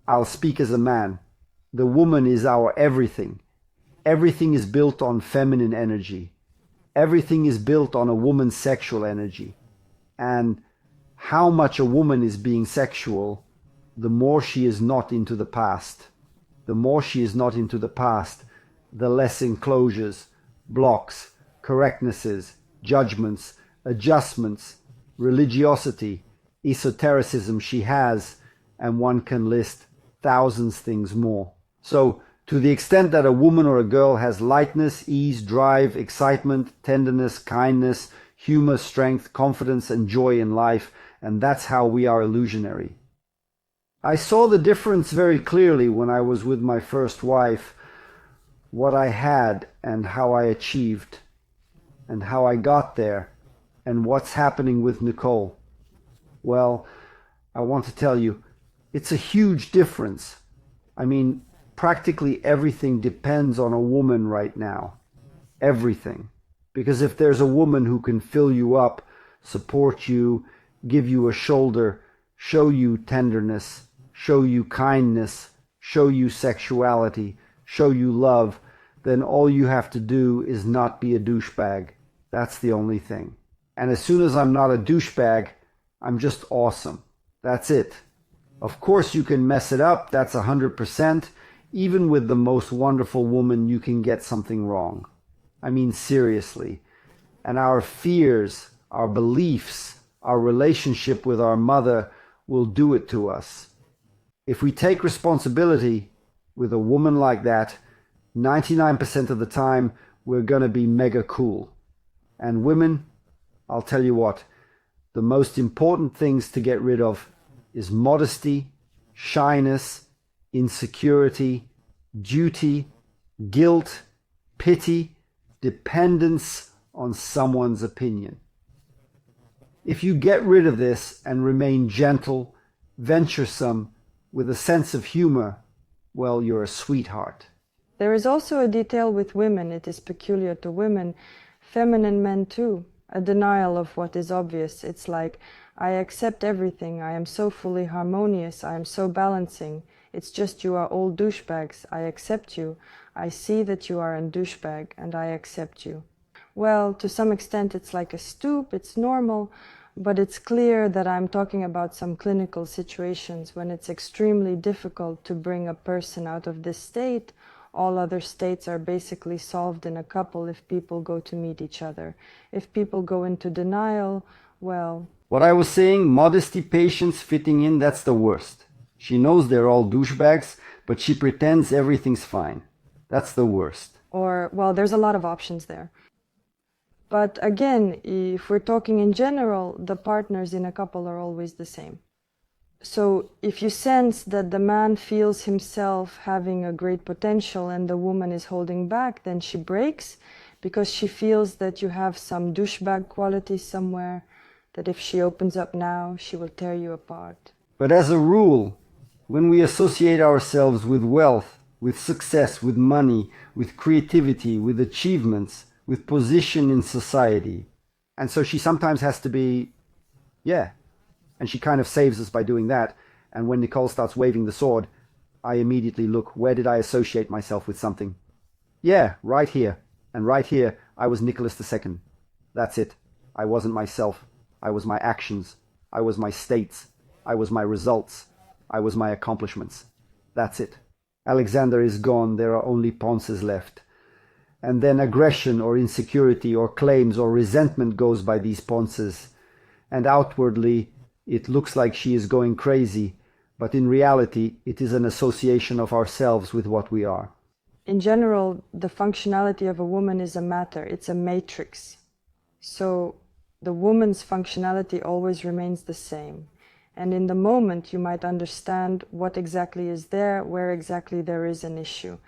I'll speak as a man. The woman is our everything. Everything is built on feminine energy. Everything is built on a woman's sexual energy. And how much a woman is being sexual, the more she is not into the past. The more she is not into the past, the less enclosures, blocks, correctnesses, judgments, adjustments, religiosity, esotericism she has, and one can list thousands things more. So, to the extent that a woman or a girl has lightness, ease, drive, excitement, tenderness, kindness, humor, strength, confidence, and joy in life, and that's how we are illusionary. I saw the difference very clearly when I was with my first wife, what I had and how I achieved, and how I got there, and what's happening with Nicole. Well, I want to tell you, it's a huge difference. I mean, practically everything depends on a woman right now. Everything. Because if there's a woman who can fill you up, support you, give you a shoulder, show you tenderness, show you kindness, show you sexuality, show you love, then all you have to do is not be a douchebag. That's the only thing. And as soon as I'm not a douchebag, I'm just awesome. That's it. Of course you can mess it up, that's 100%. Even with the most wonderful woman, you can get something wrong. I mean, seriously. And our fears, our beliefs, our relationship with our mother will do it to us. If we take responsibility with a woman like that, 99% of the time, we're going to be mega cool. And women, I'll tell you what, the most important things to get rid of is modesty, shyness, insecurity, duty, guilt, pity, dependence on someone's opinion. If you get rid of this and remain gentle, venturesome, with a sense of humor, well, you're a sweetheart. There is also a detail with women, it is peculiar to women, feminine men too, a denial of what is obvious. It's like, I accept everything, I am so fully harmonious, I am so balancing. It's just you are all douchebags, I accept you. I see that you are a douchebag and I accept you. Well, to some extent it's like a stoop, it's normal, but it's clear that I'm talking about some clinical situations when it's extremely difficult to bring a person out of this state. All other states are basically solved in a couple if people go to meet each other. If people go into denial, well... What I was saying, modesty, patience, fitting in, that's the worst. She knows they're all douchebags, but she pretends everything's fine. That's the worst. Or, well, there's a lot of options there. But again, if we're talking in general, the partners in a couple are always the same. So if you sense that the man feels himself having a great potential and the woman is holding back, then she breaks because she feels that you have some douchebag quality somewhere, that if she opens up now, she will tear you apart. But as a rule, when we associate ourselves with wealth, with success, with money, with creativity, with achievements, with position in society, and so she sometimes has to be, and she kind of saves us by doing that. And when Nicole starts waving the sword, I immediately look, where did I associate myself with something? Yeah, right here. And right here, I was Nicholas II. That's it. I wasn't myself. I was my actions. I was my states. I was my results. I was my accomplishments. That's it. Alexander is gone. There are only Ponces left. And then aggression or insecurity or claims or resentment goes by these Ponces. And outwardly, it looks like she is going crazy, but in reality, it is an association of ourselves with what we are. In general, the functionality of a woman is a matter, it's a matrix. So the woman's functionality always remains the same. And in the moment, you might understand what exactly is there, where exactly there is an issue.